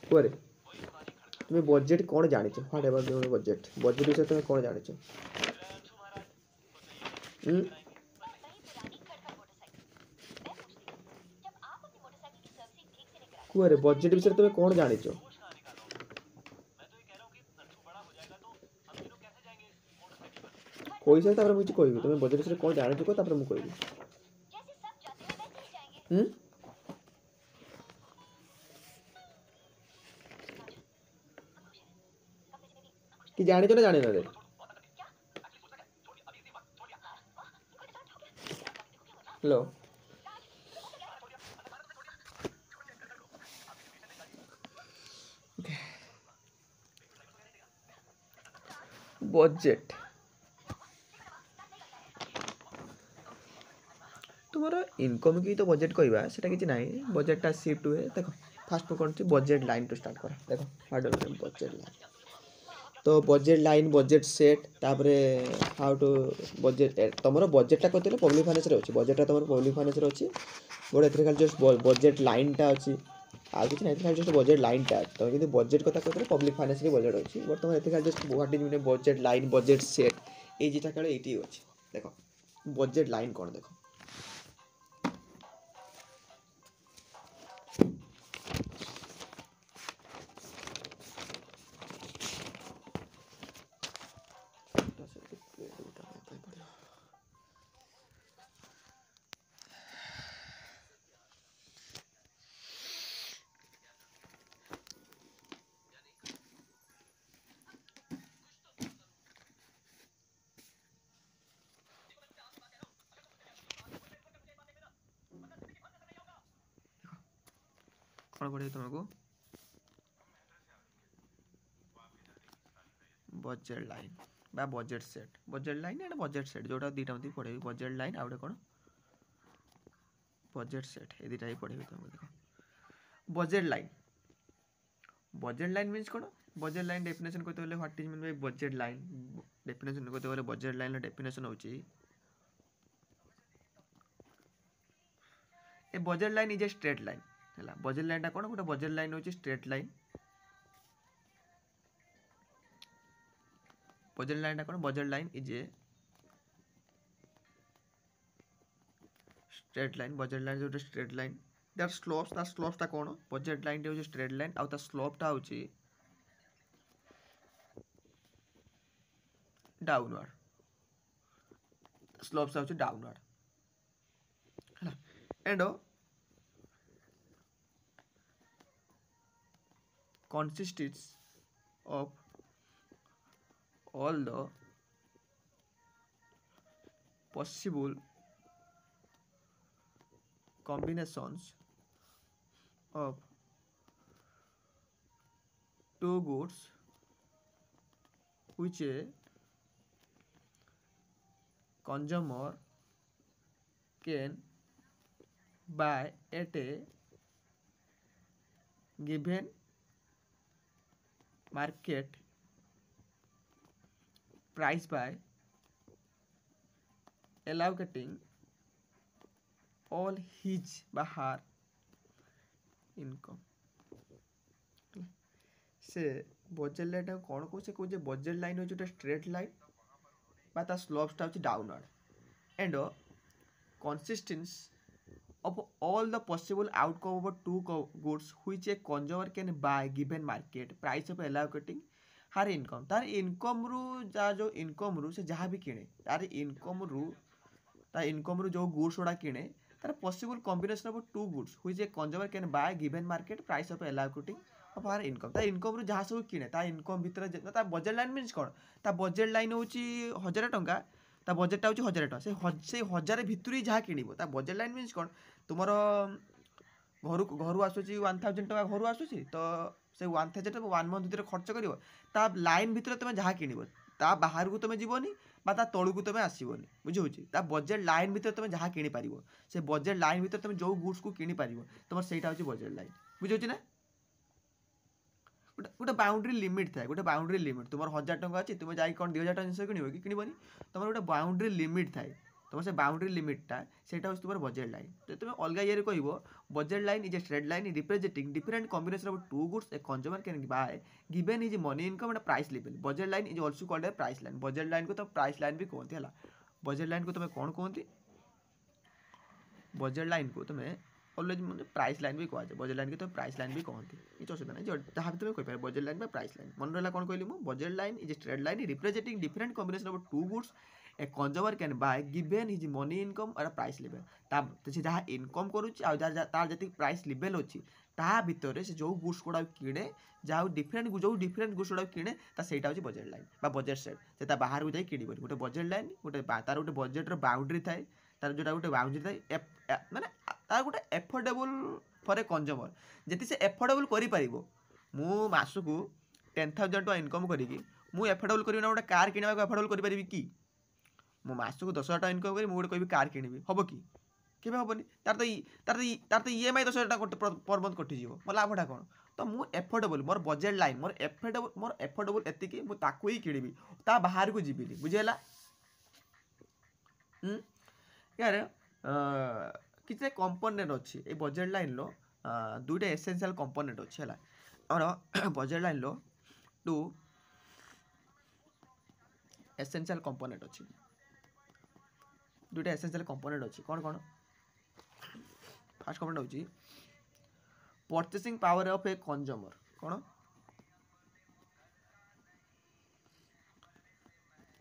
କୁହରେ তুমি ବଜେଟ୍ କ'ଣ ଜାଣିଛ? ହ୍ୱାଟ୍ ଏଭର୍ ୟୁର ବଜେଟ୍ ବିଷୟରେ ତୁମେ କ'ଣ ଜାଣିଛ? କୁହରେ ବଜେଟ୍ ବିଷୟରେ ତୁମେ କ'ଣ ଜାଣିଛ? କହିସାରି ତାପରେ ମୁଁ କିଛି କହିବି। ତୁମେ ବଜେଟ୍ ବିଷୟରେ କ'ଣ ଜାଣିଛ କୁହ, ତାପରେ ମୁଁ କହିବି। कि जानी तो ना जाने रे हेलो बजेट तुम इनकम की तो बजेट कहवा सेटा किसी ना बजेटा शिफ्ट हुए देख फास्ट कौन बजेट लाइन टू स्टार्ट कर देख बजेट लाइन तो बजेट लाइन बजेट सेट तापर हाउ टू बजेट तुम बजेटा कहते पब्लिक फाइनेंस अच्छी बजेटा तुम पब्लिक फाइनेंस अच्छी गोटे खाली जस्ट बजेट लाइनटा अच्छी आ कि ना खाली जस्ट बजेट लाइनटा तुम कि बजेट कथा कहते पब्लिक फाइनेंस बजेट अच्छी बट तुम ये खाली just what is budget line budget set ये जीटा केवल ये अच्छी देख बजेट लाइन कौन देख कौन पड़े तुमको बजेट लाइन बा budget line and budget set जोटा दीटा मत पढ़े बजेट लाइन आउटे कौन बजेट सेट ये दीटा ही पढ़े तुमको देख बजेट लाइन मीन्स कौन बजेट लाइन डेफिनेशन कहते बोले what is mean by budget line definition कहते बोले बजेट लाइन डेफिनेशन होची a budget line is a straight line है बजेट लाइन कौन गोटे बजेट लाइन होची स्ट्रेट लाइन बजेट लाइन कौन budget line is a straight line budget line जो straight line that slopes ता कौन बजेट लाइन जो स्ट्रेट लाइन आउ ता स्लोप ता होची डाउनवर्ड स्लोप्स ता होची डाउनवर्ड है and consists of all the possible combinations of two goods which a consumer can buy at a given market price by allocating all his or her income से budget line कौन कौन से कौन budget line हो जो straight line बा स्लोप्सटा हो downward and consistence of all the possible outcome of two goods which a consumer can buy given market price of allocating her income तार इनकम रु जा जो इनकम रु से जहाँ भी किणे तार इनकम रु जो गुड्स गुड़ा किणे तार possible combination of two goods which a consumer can buy given market price of allocating of हर इनकम तार इनकम रु जहाँ सब किणे तार इनकम भितर तार बजेट लाइन मीन्स कौन तार बजेट लाइन होची 1000 टंका ता बजेटा होची 1000 टंका से 1000 भितर जहाँ किणिबो ता बजेट लाइन मीन्स कौन तुमर घर आसूची 1000 टका घर आसूची तो से 1000 1 मंथ भितर खर्च कर ता लाइन भितर तुम जहाँ किणिबो ता बाहर को तुम जीवनी बा ता तळु को तुम आसीबोनी बुझौची ता बजेट लाइन भितर तुम जहाँ किणी पारिबो से बजेट लाइन भितर तुम जो गुड्स को किणी पारिबो तुम सेटा होची बजेट लाइन बुझौची ना गोटे बाउंड्री लिमिट थाए गोटे बाउंड्री लिमिट तुम 1000 टका अच्छी तुम जाए कौन 2000 टका जिन किणव कि किणवनी तुम गोटे बाउंड्री लिमिट थाए तुम से बाउंड्री लिमिटा सेटा हूँ तुम बजेट लाइन। तो तुम अलग ये कह budget line is a straight line representing different combination of two goods a consumer can buy given is money income and price level. Budget line is also called a price line. Budget line को तो price line भी कहते हैं। Budget line को तुम्हें कौन कहते? Budget line को तुम्हें ऑलवेज मतलब प्राइस लाइन भी कहुए। बजेट लाइन की तुम प्राइस लाइन भी कहते किसी असुविधा नहीं जहाँ भी तुम्हें कहीपर बजेट लाइन प्राइस लाइन। मन रहा कौन कहली budget line is a straight line representing different combination of two goods a consumer can buy given his money income और प्राइस लेवल। से जहाँ इनकम करुच्ची तार जी प्राइस लेवल अच्छी ता भितर से जो गुड्स गुड़ा किणे जहाँ डिफरेंट गुड्स गुड़ा किणे सेटा हूँ बजेट लाइन बजेट सेट से बाहर को जाए किण गोटे बजेट लाइन गोटे तार गोटे बजेट्र बाउंड्री थाए तार जो गोटे बाउंड्री थाए माने तार गोटे एफोर्डेबल फॉर ए कंज्यूमर जी से एफोर्डेबल कर मसक 10,000 टका इनकम करी एफोर्डेबल करी ना गोटे कार किणवा एफोर्डेबल करी कि मसक 10,000 टका इनकम करी गोटे कह कार किणवी हम कि केवे हेनी तार तो EMI 10,000 टका पर मंथ कटिज मो लाभटा कौन तो मुझे एफोर्डेबल मोर बजेट लाइन मोर एफोर्डेबल एतिकी मुझे ही किणवी ता बाहर को जीविनी बुझेगा यार किसी कंपोनेंट अच्छी ये बजेट लाइन रो दुईटा एसेंशियल कंपोनेंट अच्छी है आम बजेट लाइन रो टू एसेंशियल कंपोनेंट अच्छी दुईटा एसेंशियल कंपोनेंट अच्छी कौन कौन फर्स्ट कंपोनेंट होची purchasing power of a consumer कौन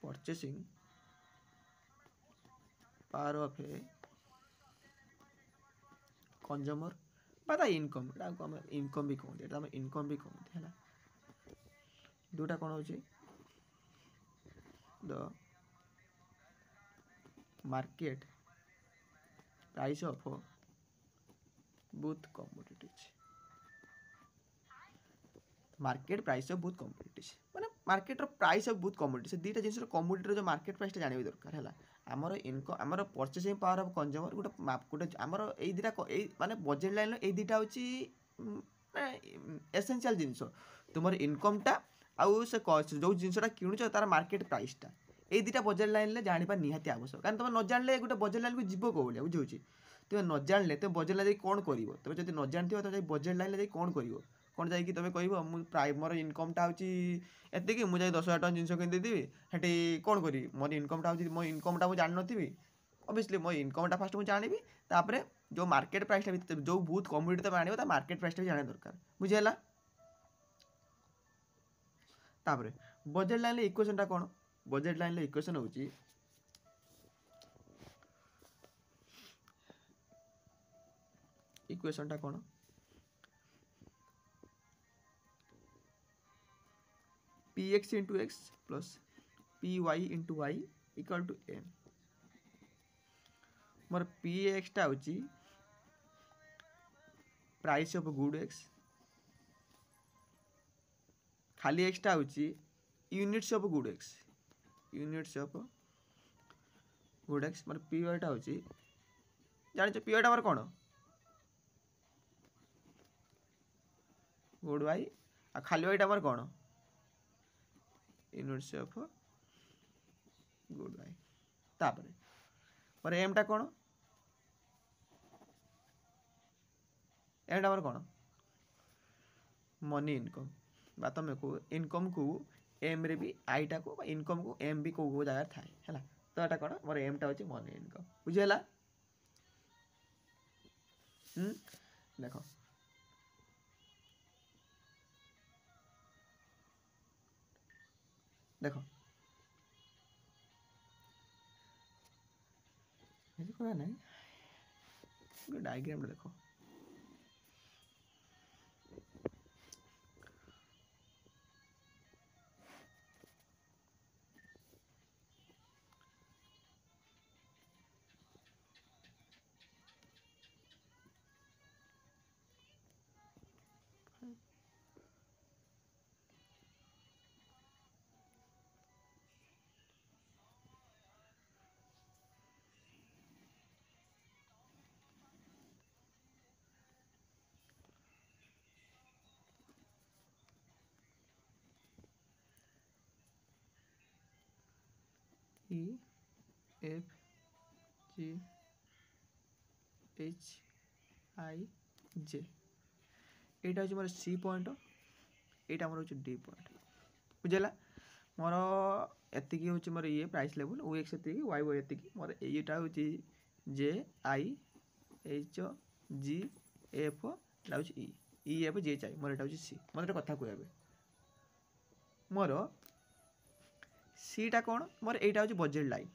purchasing power of a consumer बा इनकम इनकम भी कहते इनकम भी कहते है दुटा कौन होची the market price of both commodities market price of both commodities माने मार्केट रो प्राइस ऑफ बोथ कमोडिटीज दीटा जिनस कमोडिटी रो जो मार्केट प्राइस जानवे दरकार है आमर इनकम आमर परचेसिंग पावर ऑफ कंज्यूमर गोटे आमर ए दीटा माने बजेट लाइन ए दीटा होची एसेंशियल जिनस तुमर इनकमटा आउ से जो जिनसटा किणुच तार मार्केट प्राइसटा ए दीटा बजेट लाइन जाना निहाती आवश्यक कारण तुम न जानले गोटे बजेट लाइन को जीव कौन बुझे तुम न जानले तुम बजेट लाइन कौन कर तुम जब न जानते तो बजेट लाइन कौन कर कौन जाकि तुम कह मोर इनकमटा होची एतिकी मुझे 10,000 टका जिनस किनदेवी हेटी कौन करी मोर इनकमटा होची मो इनकमटा मुझे जान नथी ऑब्वियसली मो इनकमटा फास्ट मुझे जानी तापर जो मार्केट प्राइसटा जो बहुत कमोडिटी तुम आने मार्केट प्राइसटा भी जाना दरकार बुझेगा तापर बजेट लाइन इक्वेशनटा कौन बजेट लाइन इक्वेशन होची इक्वेशनटा कौन px into x plus py into y equal to m more px टा होची प्राइस ऑफ गुड x खाली x टा होची units of good x units of good x more py टा होची जानि py टा मोर कोन गुड y आ खाली y टा मोर कोन यूनिट्स ऑफ गुड वाई तापर पर एम टा कौन एम टा कौन मनी इनकम बा तुम को इनकम को एम रे भी आई टा को इनकम को एम भी को जगह थाए है तो यहाँ कौन मोर एम टा होची मनी इनकम बुझेगा देख देख नहीं डायग्राम देखो E F G H I J এইটা হচ্ছে মোর C পয়েন্ট, এইটা আমার হচ্ছে D পয়েন্ট। বুঝলা মোর এতিকি হচ্ছে মোর ইয়ে প্রাইস লেভেল OX এতিকি YY এতিকি মোর এইটা হচ্ছে J I H G F এটা হচ্ছে E F G H I মোর এটা হচ্ছে C। মোর একটা কথা কইবে মোর সিটা কোণ মোর এইটা হচ্ছে বজেট লাইন,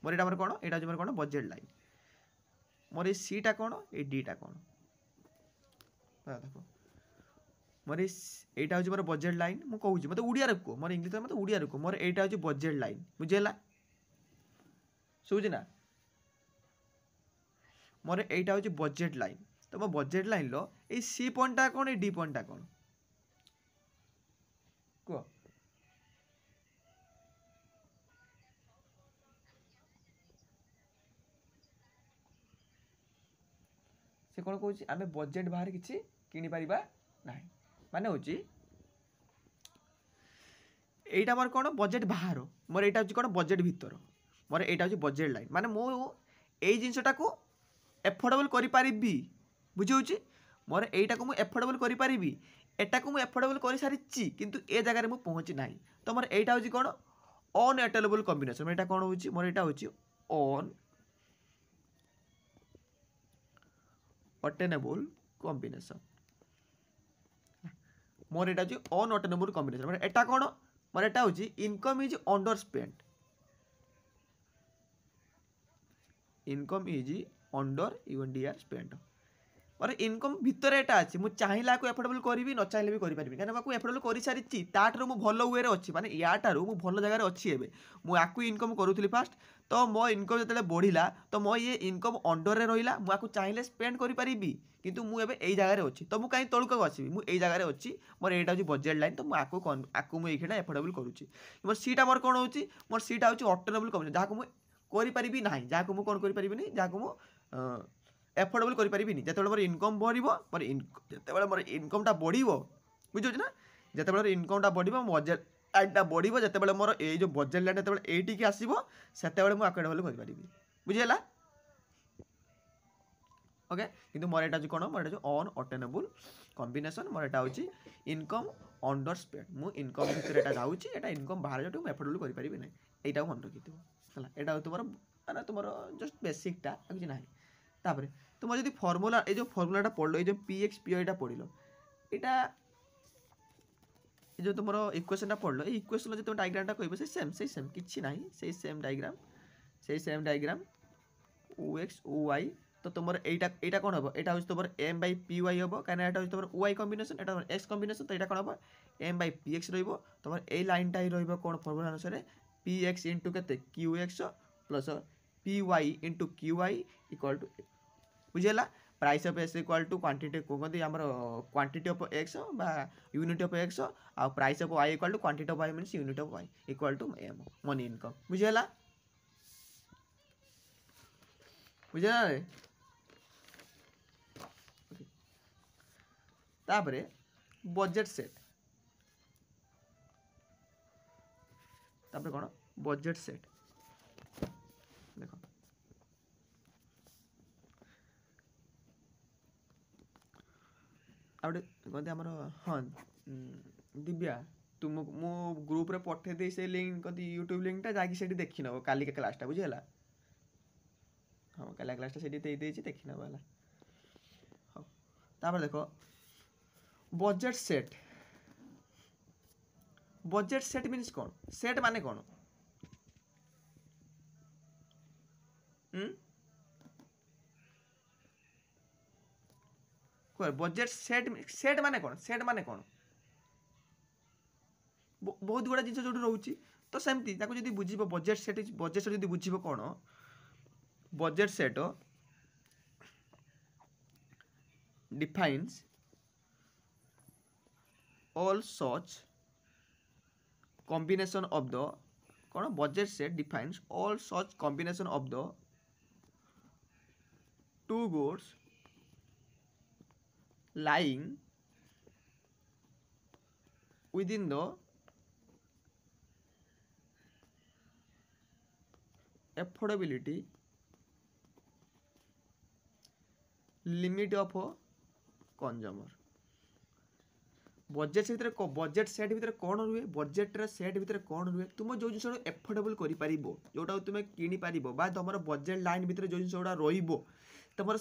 মোর এটা মোর কোণ এটা হচ্ছে মোর কোণ বজেট লাইন। মোর এই সিটা কোণ এই ডিটা কোণ দেখো মোর এইটা হচ্ছে মোর বজেট লাইন। মু কହୁଛି মতে ওড়িয়ারে কো মোর ইংলিশে মতে ওড়িয়ারে কো মোর এইটা হচ্ছে বজেট লাইন। বুঝিলা শুভুଛି না মোর এইটা হচ্ছে বজেট লাইন। তো মো বজেট লাইন লো এই সি পয়েন্টটা কোণ এই ডি পয়েন্টটা কোণ কো সে কোণ কହୁଛି ଆମେ ବଜେଟ୍ ବାହାରେ କିଛି କିଣିପାରିବା ନାହିଁ। ମାନେ ହେଉଛି এইটা আমার কোণ বজেট বাহার, মোর এইটা হচ্ছে কোণ বজেট ভিতর, মোর এইটা হচ্ছে বজেট লাইন। মানে মু এই জিনিসটাকে এফোর্ডেবল করিপারিবি। বুঝি হচ্ছে মোর এইটাকে মু এফোর্ডেবল করিপারিবি, এটাকে মু এফোর্ডেবল করে সারিছি কিন্তু এ জায়গায় মু পৌঁছি নাই। তো মোর এইটা হচ্ছে কোণ অন অ্যাটেনেবল কম্বিনেসন। এটা কোণ হচ্ছে মোর এটা হচ্ছে অন অটেনেবল কম্বিনেসন। মোর এটা হচ্ছে অন অটেনেবল কম্বিনেসন। মানে এটা কোণ মোর এটা হচ্ছে income is under spend, income is under UNDR spend. ମୋର ଇନକମ୍ ଭିତରେ ଏଇଟା ଅଛି, ମୁଁ ଚାହିଁଲେ ଆକୁ ଏଫୋର୍ଡେବଲ୍ କରିବି, ନ ଚାହିଁଲେ ବି କରିପାରିବି, କାହିଁକିନା ମୁଁ ଆକୁ ଏଫୋର୍ଡେବଲ୍ କରିସାରିଛି। ତାଠାରୁ ମୁଁ ଭଲ ୱେରେ ଅଛି, ମାନେ ୟାଠାରୁ ମୁଁ ଭଲ ଜାଗାରେ ଅଛି ଏବେ। ମୁଁ ଆକୁ ଇନକମ୍ କରୁଥିଲି ଫାଷ୍ଟ, ତ ମୋ ଇନକମ୍ ଯେତେବେଳେ ବଢ଼ିଲା ତ ମୋ ଇଏ ଇନକମ୍ ଅଣ୍ଡରରେ ରହିଲା। ମୁଁ ଆକୁ ଚାହିଁଲେ ସ୍ପେଣ୍ଡ କରିପାରିବି, କିନ୍ତୁ ମୁଁ ଏବେ ଏଇ ଜାଗାରେ ଅଛି। ତ ମୁଁ କାହିଁ ତଳକୁ ଆସିବି, ମୁଁ ଏଇ ଜାଗାରେ ଅଛି। ମୋର ଏଇଟା ହେଉଛି ବଜେଟ୍ ଲାଇନ୍, ତ ମୁଁ ଆକୁ ମୁଁ ଏଇଖିଣା ଏଫୋର୍ଡେବଲ୍ କରୁଛି। ମୋର ସିଟା ମୋର କ'ଣ ହେଉଛି, ମୋର ସିଟା ହେଉଛି ଅଟେନେବଲ୍ କମ୍ବିନେସନ୍, ଯାହାକୁ ମୁଁ କରିପାରିବି ନାହିଁ, ଯାହାକୁ ମୁଁ କ'ଣ କରିପାରିବିନି, ଯାହାକୁ ମୁଁ এফোর্ডেবল করিপারিবিনি। যেতবেলে মোর ইনকম বড়িব, মোর যেতবেলে মোর ইনকমটা বড়িব, বুঝুছি না, যেতবেলে মোর ইনকমটা বড়িব, বজেট লাইনটা বড়িব, যেতবেলে মোর এই যে বজেট লাইন যেতবেলে এইটিকি আসিব, সেতবেলে মু এফোর্ডেবল করিপারিবি। বুঝিলা ওকে। কিন্তু মোর এটা হচ্ছে কোণ, মোর এটা হচ্ছে অন অটেনেবল কম্বিনেসন। মোর এটা হচ্ছে ইনকম অন্ডর স্পেন্ড। মু ইনকম ভিতরে এটা যাচ্ছি, এটা ইনকম বাহারে যাতে মু এফোর্ডেবল করিপারিবি না, এইটাও মনে রখিথিব ହେଲା। এটা হচ্ছে তোমার মানে তোমার জস্ট বেসিকটা আর কিছু নাই। তারপরে তোমার যদি ফর্মুলা এই যে ফর্মুলাটা পড়লো, এই যে পিএক্স পিও এটা পড়িল, এটা এই যে তোমার ইকুয়েশনটা পড়লো, এই ইকুয়েশন যে তোমার ডায়াগ্রামটা কইবে সেই সেম কিছু নাই, সেই সেম ডায়াগ্রাম ওএক্স ওয়াই। তো তোমার এইটা কোণ হবো, এটা হচ্ছে তোমার এম বাই পি ওয়াই হবো, কারণ এটা হচ্ছে তোমার ওয়াই কম্বিনেশন, এটা তোমার এক্স কম্বিনেশন। তো এটা কোণ হবো এম বাই পি এক্স রহব। তোমার এই লাইনটাই রহব কোণ ফর্মুলা অনুসারে পি এক্স ইন্টু কেতে Q X plus P Y into Q Y equal to, বুঝিলা। Price of X equal to quantity कहते आम क्वांटिटी ऑफ एक्स बा यूनिट ऑफ एक्स आ price of Y equal to quantity of Y means unit of Y equal to M money income. बुझिला बुझिला रे। तापरे budget set, तापरे कोन budget set देखो आउटे कहते आमर हाँ दिव्या तुम मु ग्रुप रे पठे दे से लिंक कहते यूट्यूब लिंकटा जाकि सेठी देखि नबो काली के क्लासटा बुझिला। हाँ काली क्लासटा सेठी देई देछि देखि नबो होला। हाँ तापर देखो budget set, budget set means कौन, सेट माने कौन बजेट सेट माने कौन, सेट माने कौन बहुत गुड़ा जिन जो रोचे। तो सेमती जब बुझ बजेट सेट जो बुझ कौन budget set defines all such combination of the कौन budget set defines all such combination of the two goods lying within the affordability limit of consumer budget से बजेट सेट भितर कौन रुहे बजेट सेट भितर कौन रुहे तुम जो जिन एफोर्डेबल कर जोटा तुम किनी पार बा तुम बजेट लाइन भितर जो जिन गुड़ा तुम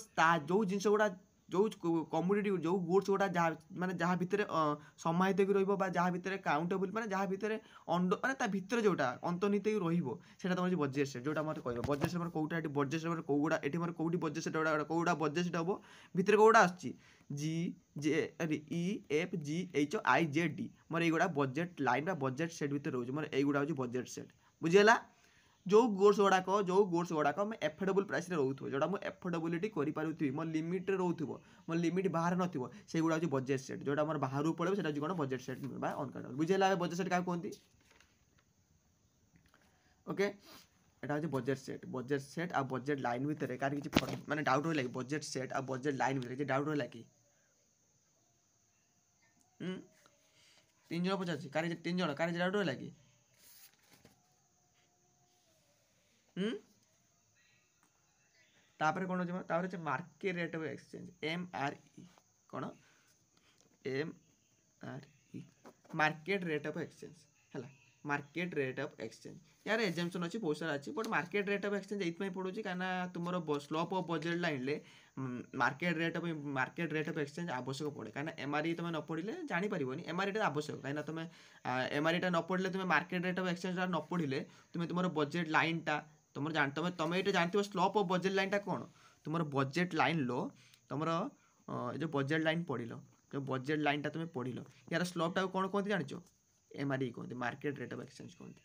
जो जिन गुड़ा जो कम्युनिटी जो गुड्स गुड़ा जहाँ माने जहाँ भितर समाहित रहा जहाँ भितर काउंटेबल माने जहाँ भितर अंड माने भितर जोटा अंतर्निहित रहिबो सेटा तुम बजेट सेट जोटा मत कहबो बजेट सेट कोटा एटी बजेट सेट कोगुड़ा एटी मर कोठी बजेट सेट गुड़ा कोगुड़ा बजेट सेट हबो भितर कोगुड़ा आछि G J E F G H I J D मोर एगुड़ा बजेट लाइन बा बजेट सेट भितर रोज मोर एगुड़ा होची बजेट सेट बुझिला जो गुड्स गुड़ाक मैं एफोर्डेबल प्राइस रे रोथो जोटा मु एफोर्डेबिलिटी करि पारुथि मो लिमिट रे रोथो मो लिमिट बाहर नथिबो सेगुड़ा होची बजेट सेट जोटा मोर बाहर पड़े सेटा होची कोन बजेट सेट बा अनकाउंटेबल बुझिला बजेट सेट का कोनती ओके एटा होची बजेट सेट आ बजेट लाइन भितर कार किछि माने डाउट होइला कि बजेट सेट आ बजेट लाइन भितर किछि डाउट होइला कि तीन जन पचास कार तीन जन कार डाउट होइला कि तापर कौन हो तापर market rate of exchange MRE कौन MRE market rate of exchange है मार्केट रेट ऑफ एक्सचेंज यार एग्जाम्पशन अच्छी बहुत सारा अच्छी but market rate of exchange ये पड़ुची कहीं तुम स्लोप ऑफ बजेट लाइन ले मार्केट रेट ऑफ एक्सचेंज आवश्यक पड़े कहीं MRE तुम न पढ़ले जापर MRE आवश्यक कहीं तुम MRE न पढ़ले तुम मार्केट रेट ऑफ एक्सचेंज न पढ़ले तुम बजेट लाइन टा तुम तुम ये जानते स्लोप ऑफ बजेट लाइन टा कौन तुम बजेट लाइन लो तुम जो बजेट लाइन पढ़ल जो बजेट लाइन टा तुम पढ़ल यार स्लोप टा कौन कहते जान MRE कहते मार्केट रेट ऑफ एक्सचेंज कहते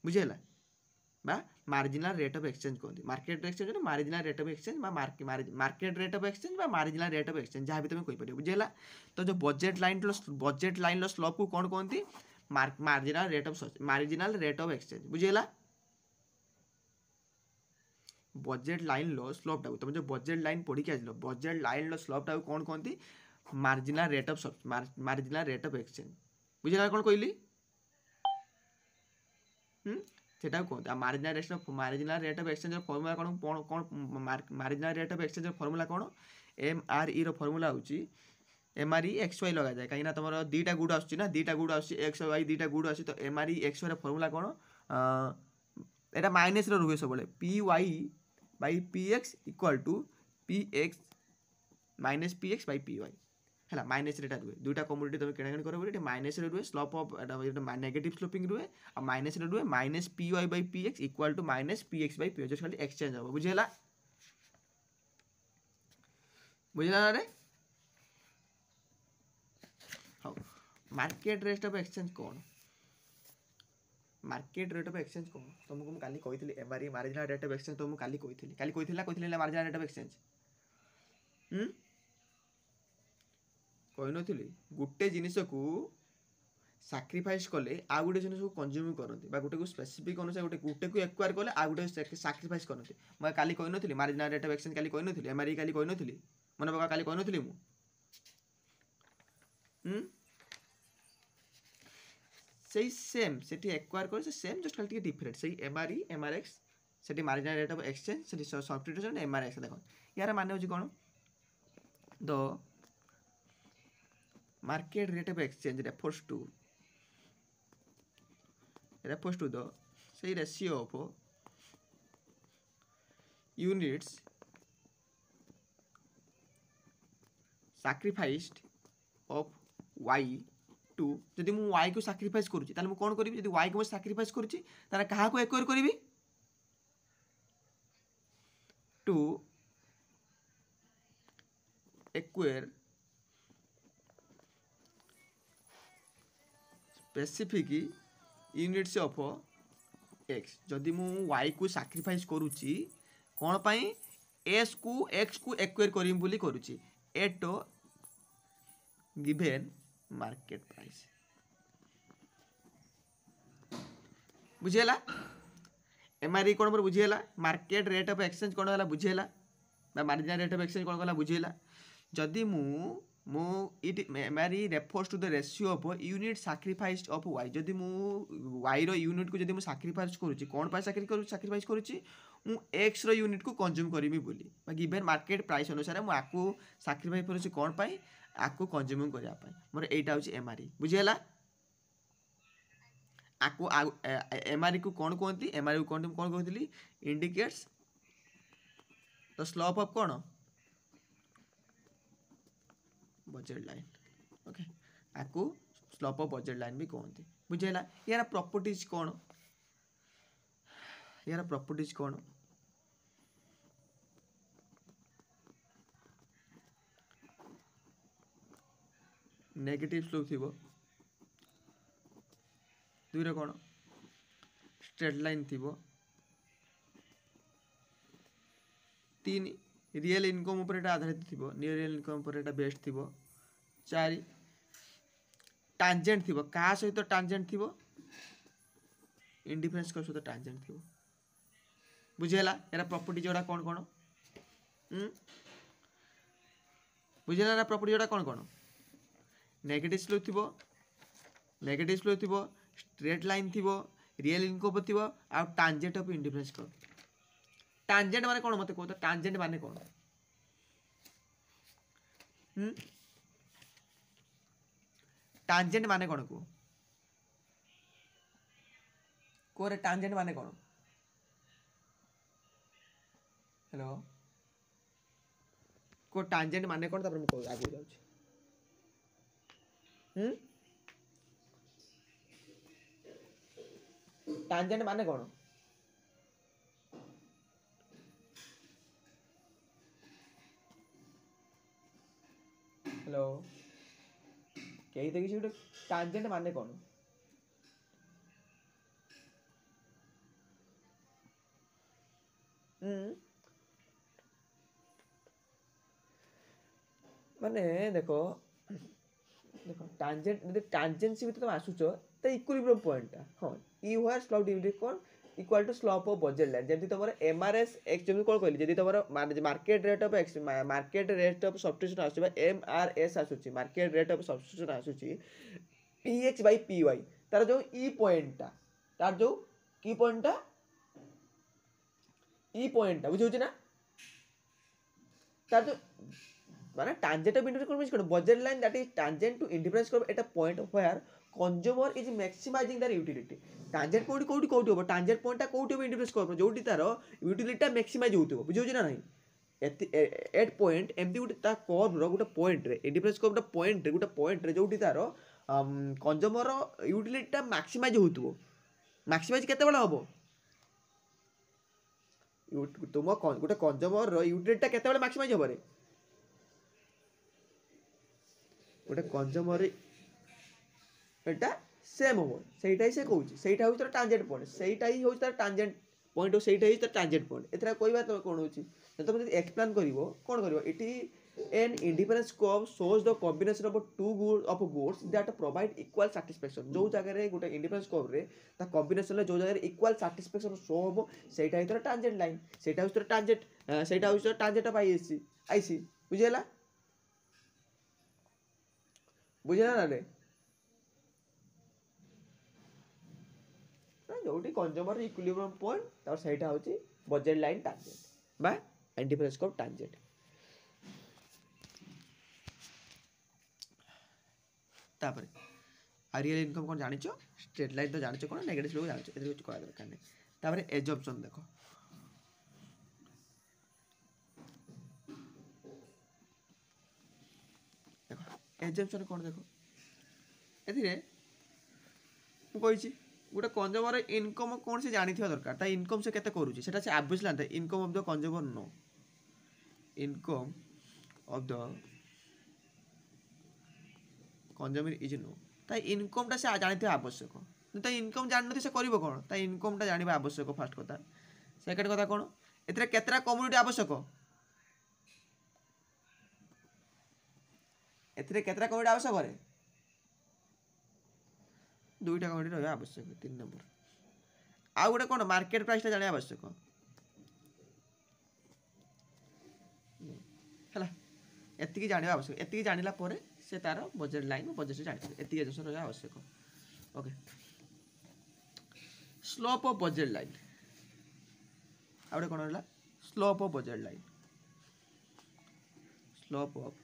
बुझेगा बा मार्जिनल रेट ऑफ एक्सचेंज कहते market exchange marginal rate of exchange market rate of exchange marginal rate of exchange जहाँ भी तुम कहीपर बुझेगा तो जो बजेट लाइन स्लोप को कौन कहते मार्जिनल रेट ऑफ एक्सचेंज बुझेगा बजेट लाइन लो स्लोप टा तुम जो बजेट लाइन पढ़ी के आसिल बजेट लाइन लो स्लोप टा कौन कहते मार्जिनल रेट ऑफ एक्सचेंज बुझेगा कौन कहली सेटा कहते marginal rate of exchange formula कौन कौन marginal rate of exchange formula कौन MRE रो फॉर्मूला होची MRE XY लगा जाए कहीं तुम दीटा गुड आसना दीटा गुड आस XY दीटा गुड आस तो MRE XY रो फॉर्मूला कौन एटा माइनस रो रुहे सब PY by PX equal to PX minus PX by PY है माइनस रेटा रुहे दुईटा कम्युनिटी तुम किणाकिणी कर माइनस रुहे स्लोप ऑफ नेगेटिव स्लोपिंग रुहे और माइनस रुहे minus PY by PX equal to minus PX by PY जो खाली एक्सचेंज हम बुझेगा बुझेगा रे हाँ मार्केट रेट ऑफ एक्सचेंज कौन मार्केट रेट ऑफ एक्सचेंज कौन तुमको मुझे काली कही MRE marginal rate of exchange तुमको काली कही मार्जिनल रेट ऑफ एक्सचेंज कही नथिली गोटे जिनिस को सैक्रिफाइस कले आ गोटे जिनिस को कंज्यूम करते गोटे को स्पेसिफिक अनुसार गोटे को एक्वायर कले आ गोटे सैक्रिफाइस करते मैं काली कही नथिली मार्जिनल रेट ऑफ एक्सचेंज काली कही नथिली MRE काली कही नथिली मन पका काली कही नथिली मु सही सेम सेठी एक्वायर कर सेम जस्ट खाली डिफरेंट सही MRE MRX सेठी मार्जिनल रेट ऑफ एक्सचेंज सेठी सब्स्टिट्यूशन MRX देखो यार माने होची कोन the market rate of exchange refers to the say ratio of units sacrificed of Y to जदि मु Y को सैक्रिफाइस करूची ताले मु कोन करिवि जदि Y को सैक्रिफाइस करूची तारे कहा को एक्वायर करिवि to acquire specific units of X जदि मु Y को सैक्रिफाइस करूची कोन पई S को X को एक्वायर करिम बोली करूची एट गिवन मार्केट प्राइस बुझेला MRE कौन पर बुझेला मार्केट रेट ऑफ एक्सचेंज कौन होला बुझेला बा मार्जिनल रेट ऑफ एक्सचेंज कौन होला बुझेला जदि मु it MRE refers to the ratio of unit sacrificed of Y जदि मु Y रो यूनिट को जदि मु सैक्रिफाइस करूची कौन पाई सैक्रिफाइस करूची मु एक्स रो यूनिट को कंज्यूम करमी बोली गिवन मार्केट प्राइस अनुसार मुझे आपको साक्रिफाइस करुँच कौन पाई आपको कंज्यूम करने मोर एटा हूँ एमआरई बुझीगला आपको एमआरई को कौन कहती एमआरई को कौन कहती इंडिकेट्स द स्लोप ऑफ कौन बजेट लाइन ओके आपको स्लोप ऑफ बजेट लाइन भी कहते बुझेगा यार प्रॉपर्टीज कौन यार प्रॉपर्टीज कौन नेगेटिव स्लोप थी दुईर कौन स्ट्रेट लाइन थी तीन रियल इनकम ऊपर आधारित थी रियल इनकम ऊपर बेस्ड थी चार टांजेंट थी क्या सहित टांजेंट थी इंडिफरेंस का सहित टांजेंट थी बुझेगा यार प्रॉपर्टी जोड़ा कौन कौन बुझेगा यार प्रॉपर्टी जोड़ा कौन कौन नेगेटिव स्लोप थी स्ट्रेट लाइन थी रियल इनकम थी आ tangent of indifference curve tangent माने कौन मत कहता टांजेंट माने कौन टांजेंट माने कौन को रे टांजेंट माने कौन हेलो को टांजेंट माने कौन तापर मैं आगे जाऊँ टांजेंट माने कौन हेलो कहीं देखी गोटे टांजेंट माने कौन माने देखो देखो टांजेंट टांजेंसी तुम आसुच तो इक्विलिब्रियम पॉइंट हाँ यू आर स्लोप डिविडेंड कौन equal to slope of budget line जब तुम एमआरएस एक्स जमी कौन कहली जब तुम market rate of X market rate of substitution आसुची एमआरएस आसुची मार्केट रेट ऑफ सब्स्टिट्यूशन आसुची पीएक्स बाय पीवाई तार जो ई पॉइंटटा तार जो की पॉइंटटा ई पॉइंटटा बुझी ना तार जो माने tangent of indifference curve means कोन budget line that is tangent to indifference curve at a point where consumer is maximising their utility tangent point कोठी कोठी हो टांजेंट पॉइंटटा कोठी हो इंडिफरेंस कर्व जोठी तार यूटिलिटीटा मैक्सिमाइज होतबो बुझी ना नहीं एट पॉइंट एमती गोटे ता कर्व रो गोटे पॉइंट रे इंडिफरेंस कर्व गोटे पॉइंट रे जोठी तार कंज्यूमर यूटिलिटीटा मैक्सिमाइज होतबो मैक्सिमाइज केते बेला होबो तुम गोटे कंज्यूमर रो यूटिलिटीटा केते बेला मैक्सिमाइज होबो रे गोटे कंज्यूमर एटा सेम हम सेटा ही से कहूँ सेटा हूँ तार टांजेंट पॉइंट सेटा ही हूँ तार टांजेंट पॉइंट सेटा ही तार टांजेंट पॉइंट एथरा कहबा तो कौन होची तुम जब एक्सप्लेन करिवो कौन करिवो इटी an indifference curve shows the combination of two goods that provide equal satisfaction जो जगह रे गोटे इंडिफरेंस कर्व रे ता कॉम्बिनेशन जो जगह इक्वल सैटिस्फैक्शन शो होबो सेटा ही तार टांजेंट लाइन सेटा हूँ तार टांजेंट सेटा हूँ तार टांजेंट ऑफ आईसी बुझियला बुझे ना रे जोटी कंज्यूमर इक्विलिब्रियम पॉइंट तार सेटा होची बजेट लाइन टांजेंट बा इंडिफरेंस कर्व टांजेंट तापर रियल इनकम कौन जानिछ स्ट्रेट लाइन तो जानिछ कौन नेगेटिव स्लोप जानिछ एते कुछ कहला दरकार नै तापर एजम्पशन देखो एजम्पशन कौन देखो एथिरे मु कहिछि गोटे कंज्यूमर इनकम कौन से जानी दरकार ता इनकम से केते करूछि सेटा से average line income of the consumer no income of the consumer is no ता इनकम ता से जानी आवश्यक ता इनकम जान से करिवो कोन ता इनकम ता जानिबा आवश्यक फर्स्ट कथा सेकंड कथा कोन एतरे केतरा कम्युनिटी आवश्यक एतरे केतरा कम्युनिटी आवश्यक रे दुईटा कम्युनिटी रहबा आवश्यक 3 नंबर आ गोटे कोन मार्केट प्राइस ता जानिबा आवश्यक हला एतिकी जानिबा आवश्यक एतिकी जानिला परे से तार बजेट लाइन बजेट से जानि एतिकी एजम्पशन रहबा आवश्यक okay slope of budget line आउटे कौन है slope of budget line slope of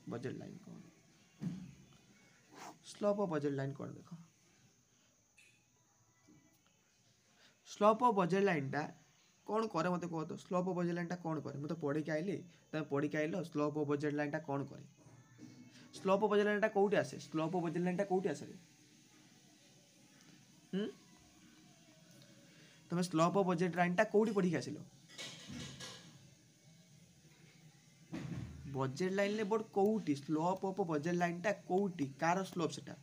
budget line कौन स्लोप ऑफ बजेट लाइन कौन देख स्लोप ऑफ बजेट लाइन टा कौन करे मत कह तो स्लोप ऑफ बजेट लाइन टा कौन करे मुझे पढ़ी के आइली तुम पढ़ी के आइल स्लोप ऑफ बजेट लाइन टा कौन करे स्लोप ऑफ बजेट लाइन टा कोठी आसे स्लोप ऑफ बजेट लाइन टा कोठी आसे तुम स्लोप ऑफ बजेट लाइन टा कोठी पढ़ी के आसिलो बजेट लाइन ले बोर्ड कोठी स्लोप ऑफ बजेट लाइन टा कोठी कार स्लोप सेटा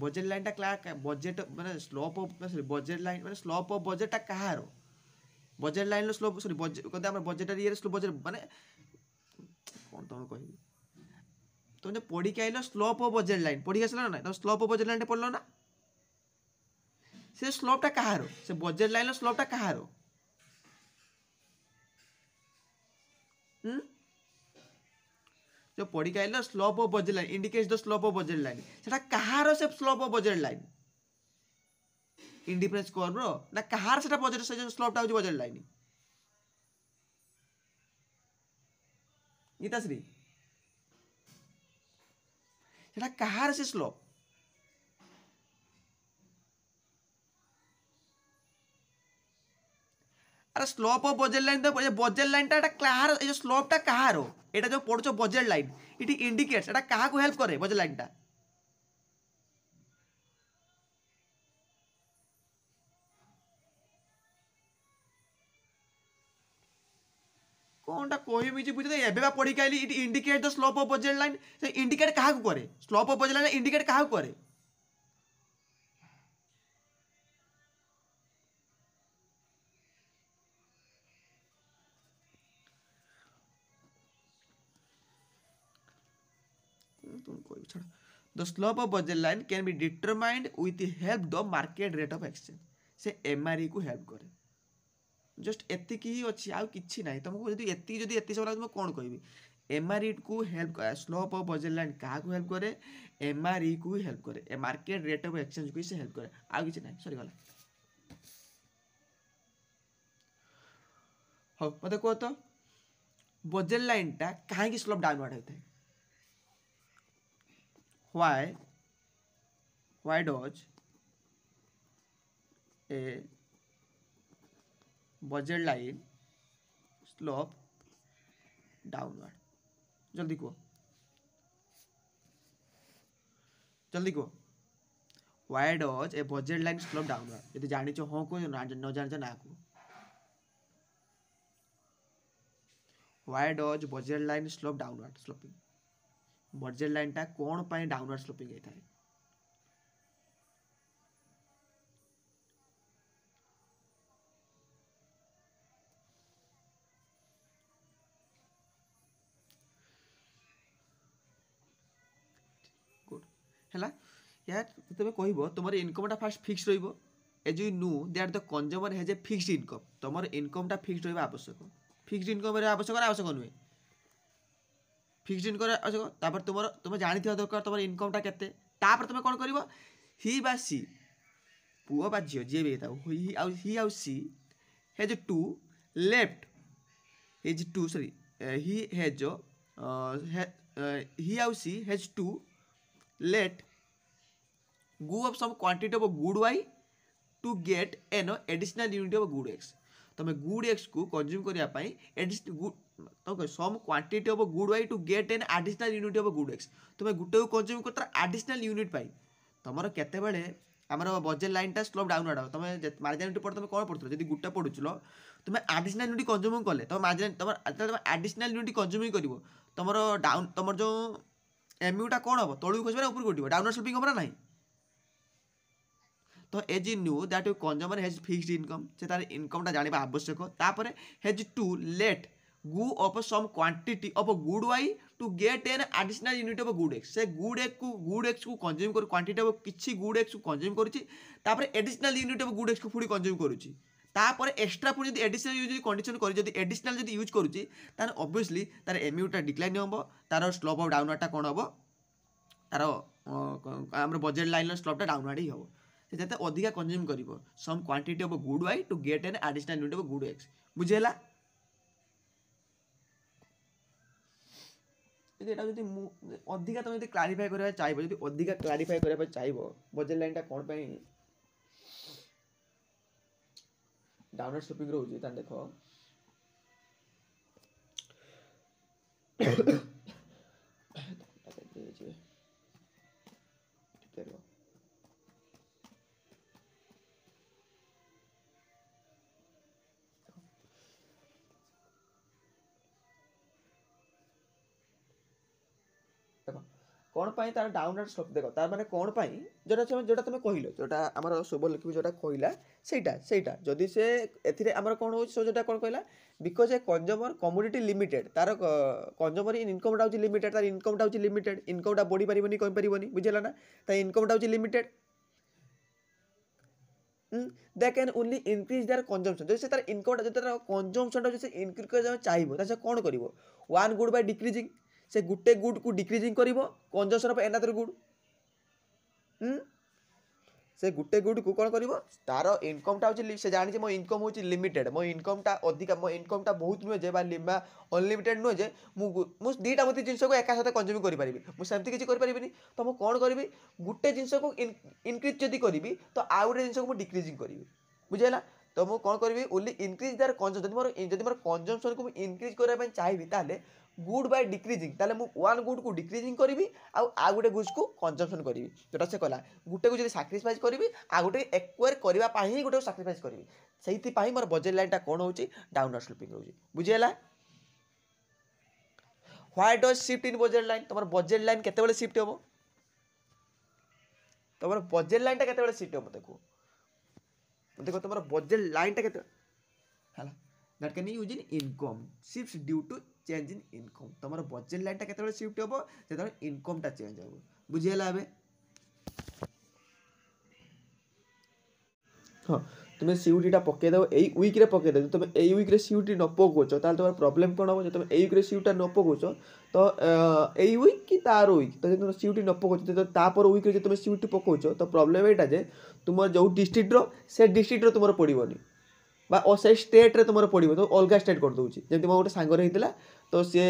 बजेट लाइन टा क्ला बजेट माने स्लोप ऑफ बजेट लाइन माने स्लोप ऑफ बजेट टा कहारो बजेट लाइन लो स्लोप सॉरी बजेट कहते हमर बजेट रे स्लोप बजेट माने कोन तुम कहबी तुम पढ़ी के आइलो स्लोप ऑफ बजेट लाइन पढ़ी के आसला ना तुम स्लोप ऑफ बजेट लाइन पढ़लो ना से स्लोप टा कहारो से बजेट लाइन लो स्लोप टा कहारो जो पढ़ी के आइलो slope of budget line indicates the slope of budget line सेटा कहारो से slope of budget line indifference curve रो ना कहार सेटा बजेट से जो स्लोप टा हो बजेट लाइन गीताश्री सेटा कहार से स्लोप अरे स्लोप ऑफ बजेट लाइन तो बजेट लाइन टा कहार ए जो स्लोप टा कहार एटा जो पढ़छो बजेट लाइन इटी इंडिकेट्स एटा कहा को हेल्प करे बजेट लाइन टा कोनटा कहबी जे बुझे एबे बा पढ़ी काइली it indicate the slope of budget line से इंडिकेट कहा को करे slope of budget line indicate कहा को करे तुम कोई छोड़ the slope of budget line can be determined with the help the market rate of exchange से एमआरई को हेल्प करे जस्ट एतिकी ही अच्छी आउ किछि नाही तुमको यदि एति सब तुम कोन कहबी एमआरई को हेल्प करे स्लोप ऑफ बजेट लाइन कहा को हेल्प करे एमआरई को हेल्प करे ए मार्केट रेट ऑफ एक्सचेंज को से हेल्प करे आउ किछि नाही सॉरी गला हो मते को तो बजेट लाइन टा काहे की स्लोप डाउनवर्ड होता है why does a budget line slope downward जल्दी को why does a budget line slope downward यदि जानी छो हो को न जान ना को why does budget line slope downward sloping budget line टा कौन पाए डाउनवर्ड स्लोपिंग होता है गुड हैला यार तबे कहबो तमर इनकम टा फास्ट फिक्स रहइबो as you know that the consumer has a fixed income तमर इनकम टा फिक्स्ड रहबा आवश्यक फिक्स्ड इनकम रे आवश्यक नुहे फिक्स्ड इनकम आवश्यक तापर तुम जानी दरकार तुम इनकम टा केते तापर तुम कौन कर ही बा सी पुओ बा झील जी भी ही आउ she has to left has to sorry he has he आउ she has to let go of some quantity of good Y to get an additional unit of good X तुम गुड एक्स को consume करने additional good तो some quantity of good Y to get an additional unit of good X तुम गुटे को consume कर additional unit पाई तुम केते आमर बजेट लाइन टा स्लोप डाउनवर्ड हो तुम मार्जिन यूनिट पढ़ तुम कौन पढ़ुल जब गोटे पढ़ुल तुम एडिशनल यूनिट कंज्यूम कले तुम मार्जिन तुम एडिशनल यूनिट कंज्यूम कर तुम डाउन तुम जो एमयूटा कौन हम तलू खसबे ऊपर उठो डाउनवर्ड स्लोपिंग हम ना नहीं तो as you knew that you consumer has fixed income से तार इनकम टा जानिबा आवश्यक तापर has to let go of some quantity of good Y to get an additional unit of good X से गुड एक्स को कंज्यूम कर quantity of किछि गुड एक्स को कंज्यूम करूची तापर additional unit of good X को पुणी consume करूची तापर एक्स्ट्रा पुणी जदी एडिशनल यूज कंडीशन करी जदी एडिशनल जदी यूज करूची तार ऑब्वियसली तार एमयूटा डिक्लाइन होबो तार स्लोप ऑफ डाउनवर्ड टा कोन होबो तार हमर बजेट लाइन स्लोप टा डाउनवर्ड ही होबो से जते अधिका कंज्यूम करिवो some quantity of good Y to get an additional unit of good X बुझेला यदि एटा जदि अधिका तुम जदि क्लारिफाई करबा चाहिबो जदि अधिका क्लारिफाई करबा चाहिबो बजेट लाइन टा कोन पई डाउनलोड शॉपिंग रहउची ता देखो कौन पाई तार डाउनलोड स्टॉप देखो तार माने कौन पाई जोटा तुम कहलो जोटा आमर शुभ लिखी जोटा कहला सेटा जदि से एथिरे आमर कौन हो जोटा कौन कहला because a consumer commodity limited तार कंज्यूमर इनकम टा लिमिटेड तार इनकम टा लिमिटेड इनकम टा बढ़ी पारिबनी कम पारिबनी बुझला ना तार इनकम टा limited they can only increase their consumption जैसे तार इनकम टा तार कंजम्पशन टा जैसे इनक्रीज कर चाहिबो ता से कोन करिवो वन गुड बाय डिक्रीजिंग से गुटे गुड को डिक्रीजिंग करिवो कंजम्पशन ऑफ अनदर गुड से गुटे गुड को कौन करिवो तार इनकम टा होची से जानि जे मो इनकम होची लिमिटेड मो इनकम टा अधिका मो इनकम टा बहुत नुहे जे बा लिम्बा अनलिमिटेड नुहे जे मु दीटा मते जिंस को एका साथ कंज्यूम करि परिबी मु सेमति किछि करि परिबिनी तो मु कोन करबी गुटे जिंस को इनक्रीज जदी करिवि तो आ गुटे जिंस को मु डिक्रीजिंग करिवि बुझेला तो मु कोन करबी ओनली इनक्रीज देयर कंजम्पशन जदी मोर कंजम्पशन को इनक्रीज करबा पय चाहिबी ताले गुड बाय डिक्रीजिंग ताले मु वन गुड को डिक्रीजिंग करिवि आ गुटे गुड्स को कंजम्पशन करिवि जोटा से कला गुटे को जदी सैक्रिफाइस करिवि आ गुटे एक्वायर करबा पाई ही गुटे को सैक्रिफाइस करिवि सेहिति पाई मोर बजेट लाइन टा कोन होची डाउनवर्ड स्लोपिंग होची बुझियला why does shift in budget line तमर बजेट लाइन केते बेले शिफ्ट होबो तमर बजेट लाइन टा केते बेले शिफ्ट होबो देखो तमर बजेट लाइन टा केते हला that can use in income shifts due to change in income तमर बजेट लाइन टा केते शिफ्ट होबो जेतरे इनकम टा चेंज होबो बुझियला बे हां तुम सीयूटी टा पके दो एई वीक रे पके दो तुम एई वीक रे सीयूटी न पकोचो ताल तमर प्रॉब्लम कोन हो जे तुम एई वीक रे सीयूटी न पकोचो तो एई वीक की तार वीक तो तुम सीयूटी न पकोचो तो तापर वीक रे जे तुम सीयूटी पकोचो तो प्रॉब्लम एटा जे तुम जो डिस्ट्रिक्ट रो से डिस्ट्रिक्ट रो तुमर पड़िबोनी बा से स्टेट रे तुमर पड़िबो तो अलगा स्टेट कर दोउची जेंति मो गोटे सांगर हेतिला तो से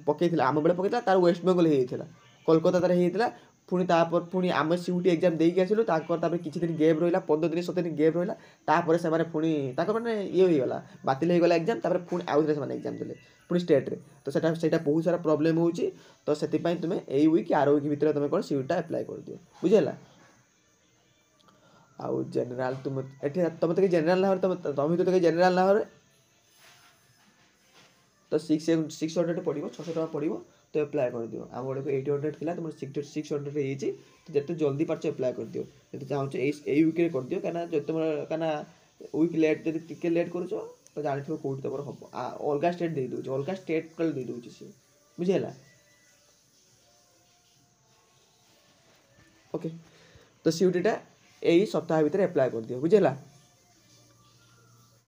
पकेइथिला आम बेले पकेइथिला तार वेस्ट बेंगल हेइथिला कोलकाता तार हेइथिला पुणी तापर पुणी आम सीयूटी एग्जाम देकी आसिलु तापर तापर किछि दिन गैप रहिला 15 दिन 17 दिन गैप रहिला तापर से माने पुणी ताको माने ये होई गला बातिल होई गला एग्जाम तापर पुणी आउथरे से माने एग्जाम देले पुणी स्टेट रे तो सेटा बहुत सारा प्रॉब्लम होउची तो सेति पई तुमे एई वीक आरो वीक भितर तुमे कोन सीयूटी अप्लाई कर दियो बुझियला आउ जनरल तुम एठी तुम तके जनरल ना तुम तो तके जनरल ना तो 600 पड़िबो 600 टका पड़िबो तो अप्लाई कर दियो आ गोटे को 800 थिला तुम 600 रे हेची तो जते जल्दी पारछ अप्लाई कर दियो जते चाहछ एई वीक रे कर दियो काना जते तुम काना वीक लेट जते टिके लेट करछो तो जानिथो कोड तबर हबो आ अलगा स्टेट दे दोछ अलगा स्टेट कल दे दोछ से बुझियला ओके तो सीयूटी टा एई सप्ताह भीतर अप्लाई कर दियो बुझियला